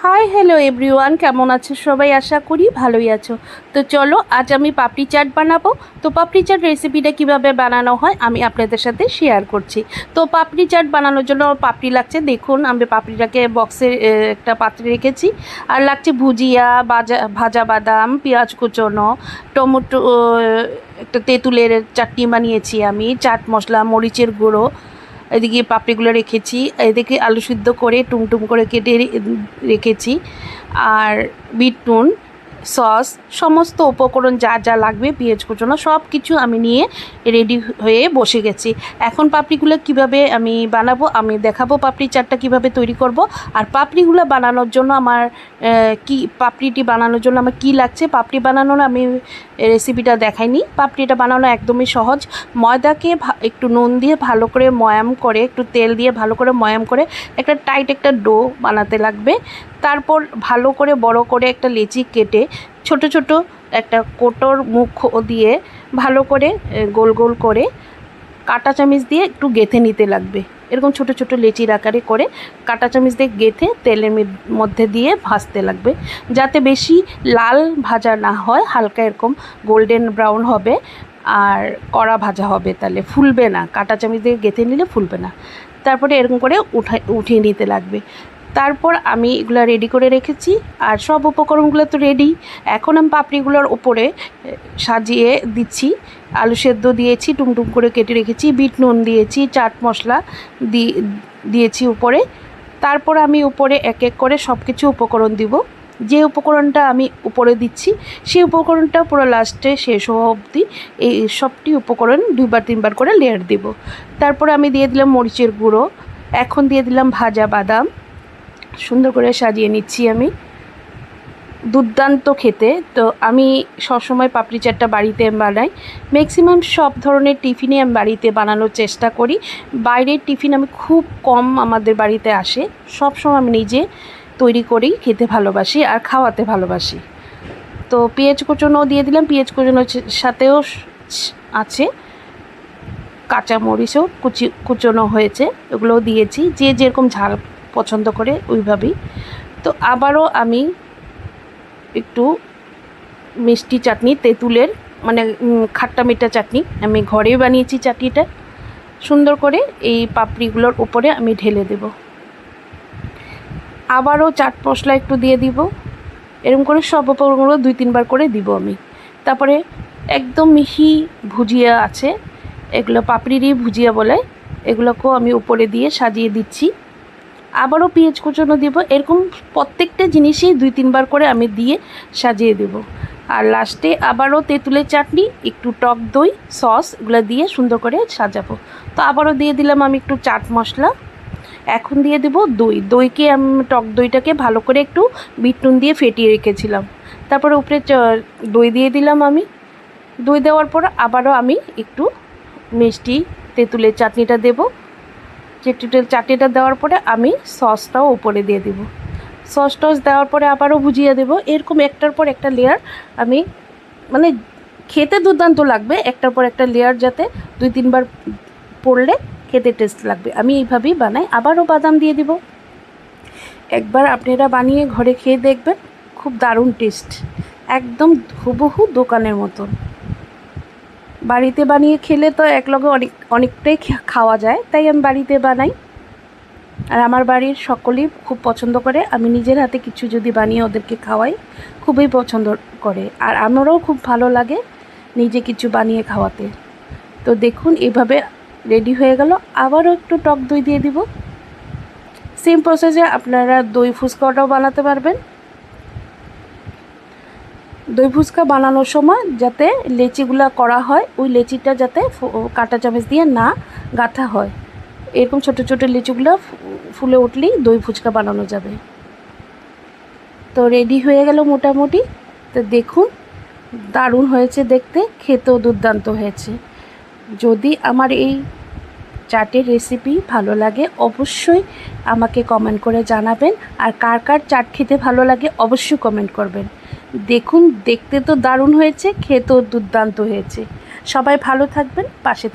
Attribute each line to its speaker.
Speaker 1: Hi hello everyone, কেমন আছো সবাই? আশা করি ভালোই আছো। তো চলো আজ আমি পাপড়ি চাট বানাবো। তো পাপড়ি চাট রেসিপিটা কিভাবে বানানো হয় আমি আপনাদের সাথে শেয়ার করছি। তো পাপড়ি চাট বানানোর জন্য পাপড়ি লাগছে, দেখুন আমি পাপড়িটাকে বক্সে একটা পাত্রে রেখেছি। আর লাগছে ভুজিয়া, ভাজা বাদাম, পেঁয়াজ কুচোনো, টমেটো, একটা তেঁতুলের চাটনি বানিয়েছি আমি, চাট মশলা, মরিচের গুঁড়ো, এদিকে পাপড়িগুলো রেখেছি, এদিকে আলু সিদ্ধ করে টুমটুম করে কেটে রেখেছি, আর বিট নুন, সস, সমস্ত উপকরণ যা যা লাগবে, পেঁয়াজ কুচোনো, সব কিছু আমি নিয়ে রেডি হয়ে বসে গেছি। এখন পাপড়িগুলো কিভাবে আমি বানাবো আমি দেখাবো, পাপড়ি চাটটা কিভাবে তৈরি করব। আর পাপড়িগুলো বানানোর জন্য আমার পাপড়িটি বানানোর জন্য আমার কী লাগছে, পাপড়ি বানানোর আমি রেসিপিটা দেখাইনি। পাপড়িটা বানানো একদমই সহজ। ময়দাকে একটু নুন দিয়ে ভালো করে ময়াম করে, একটু তেল দিয়ে ভালো করে ময়াম করে একটা টাইট একটা ডো বানাতে লাগবে। তারপর ভালো করে বড় করে একটা লেচি কেটে ছোট ছোট একটা কোটোর মুখ দিয়ে ভালো করে গোল গোল করে কাঁটা চামচ দিয়ে একটু গেঁথে নিতে লাগবে। এরকম ছোট ছোট লেচির আকারে করে কাঁটা চামচ দিয়ে গেঁথে তেলের মধ্যে দিয়ে ভাজতে লাগবে, যাতে বেশি লাল ভাজা না হয়, হালকা এরকম গোল্ডেন ব্রাউন হবে আর কড়া ভাজা হবে, তাহলে ফুলবে না, কাঁটা চামচ দিয়ে গেঁথে নিলে ফুলবে না। তারপরে এরকম করে উঠিয়ে নিতে লাগবে। তারপর আমি এগুলো রেডি করে রেখেছি, আর সব উপকরণগুলো তো রেডি। এখন আমি পাপড়িগুলোর ওপরে সাজিয়ে দিচ্ছি। আলু সেদ্ধ দিয়েছি, টুমটুম করে কেটে রেখেছি, বিট নুন দিয়েছি, চাট মশলা দিয়েছি উপরে। তারপর আমি উপরে এক এক করে সব কিছু উপকরণ দিব। যে উপকরণটা আমি উপরে দিচ্ছি সেই উপকরণটা পুরো লাস্টে শেষ হওয়া অবধি এই সবটি উপকরণ 2-3বার করে লেয়ার দেব। তারপর আমি দিয়ে দিলাম মরিচের গুঁড়ো, এখন দিয়ে দিলাম ভাজা বাদাম, সুন্দর করে সাজিয়ে নিচ্ছি আমি। দুর্দান্ত খেতে। তো আমি সবসময় পাপড়ি চাটটা বাড়িতে বানাই, ম্যাক্সিমাম সব ধরনের টিফিনে আমি বাড়িতে বানানোর চেষ্টা করি। বাইরের টিফিন আমি খুব কম আমাদের বাড়িতে আসে, সবসময় আমি নিজে তৈরি করেই খেতে ভালোবাসি আর খাওয়াতে ভালোবাসি। তো পেঁয়াজ কুচোনো দিয়ে দিলাম, পেঁয়াজ কুচোনোর সাথেও আছে কাঁচামরিচও কুচোনো হয়েছে, এগুলোও দিয়েছি, যে যেরকম ঝাল পছন্দ করে ওইভাবেই। তো আবারও আমি একটু মিষ্টি চাটনি, তেঁতুলের মানে খাট্টা মিঠা চাটনি আমি ঘরে বানিয়েছি, চাটনিটা সুন্দর করে এই পাপড়িগুলোর উপরে আমি ঢেলে দেব। আবারও চাট মশলা একটু দিয়ে দিব। এরকম করে সব উপকরণগুলো 2-3বার করে দিব আমি। তারপরে একদম মিহি ভুজিয়া আছে, এগুলো পাপড়িরই ভুজিয়া বলে, এগুলোকেও আমি উপরে দিয়ে সাজিয়ে দিচ্ছি। আবারও পেঁয়াজ কুচোনো দিব। এরকম প্রত্যেকটা জিনিসই 2-3বার করে আমি দিয়ে সাজিয়ে দেব। আর লাস্টে আবারও তেঁতুলের চাটনি, একটু টক দই, সস, এগুলো দিয়ে সুন্দর করে সাজাবো। তো আবারও দিয়ে দিলাম আমি একটু চাট মশলা। এখন দিয়ে দেব দইকে আমি টক দইটাকে ভালো করে একটু বিট নুন দিয়ে ফেটিয়ে রেখেছিলাম। তারপরে উপরে দই দিয়ে দিলাম আমি। দই দেওয়ার পর আবারও আমি একটু মিষ্টি তেঁতুলের চাটনিটা দেব। চাটনিটা দেওয়ার পরে আমি সসটাও উপরে দিয়ে দেব। সস টস দেওয়ার পরে আবারও ভুজিয়ে দেব। এরকম একটার পর একটা লেয়ার আমি, মানে খেতে দুর্দান্ত লাগবে, একটার পর একটা লেয়ার যাতে 2-3বার পড়লে খেতে টেস্ট লাগবে, আমি এইভাবেই বানাই। আবারও বাদাম দিয়ে দিব। একবার আপনারা বানিয়ে ঘরে খেয়ে দেখবেন, খুব দারুণ টেস্ট, একদম হুবহু দোকানের মতন। বাড়িতে বানিয়ে খেলে তো একলগে অনেকটাই খাওয়া যায়, তাই আমি বাড়িতে বানাই। আর আমার বাড়ির সকলেই খুব পছন্দ করে, আমি নিজের হাতে কিছু যদি বানিয়ে ওদেরকে খাওয়াই খুবই পছন্দ করে, আর আমারও খুব ভালো লাগে নিজে কিছু বানিয়ে খাওয়াতে। তো দেখুন এভাবে রেডি হয়ে গেল। আবারও একটু টক দই দিয়ে দিব। সেম প্রসেসে আপনারা দই ফুচকাটাও বানাতে পারবেন। দই ফুচকা বানানোর সময় যাতে লেচিগুলো করা হয়, ওই লেচিটা যাতে কাঁটা চামচ দিয়ে না গাঁথা হয়, এরকম ছোট ছোট লিচুগুলো ফুলে উঠলেই দই ফুচকা বানানো যাবে। তো রেডি হয়ে গেল মোটামুটি। তো দেখুন দারুণ হয়েছে দেখতে, খেতেও দুর্দান্ত হয়েছে। যদি আমার এই চাটের রেসিপি ভালো লাগে অবশ্যই আমাকে কমেন্ট করে জানাবেন, আর কার কার চাট খেতে ভালো লাগে অবশ্যই কমেন্ট করবেন। দেখুন দেখতে তো দারুণ হয়েছে, খেতেও দুর্দান্ত হয়েছে। সবাই ভালো থাকবেন, পাশে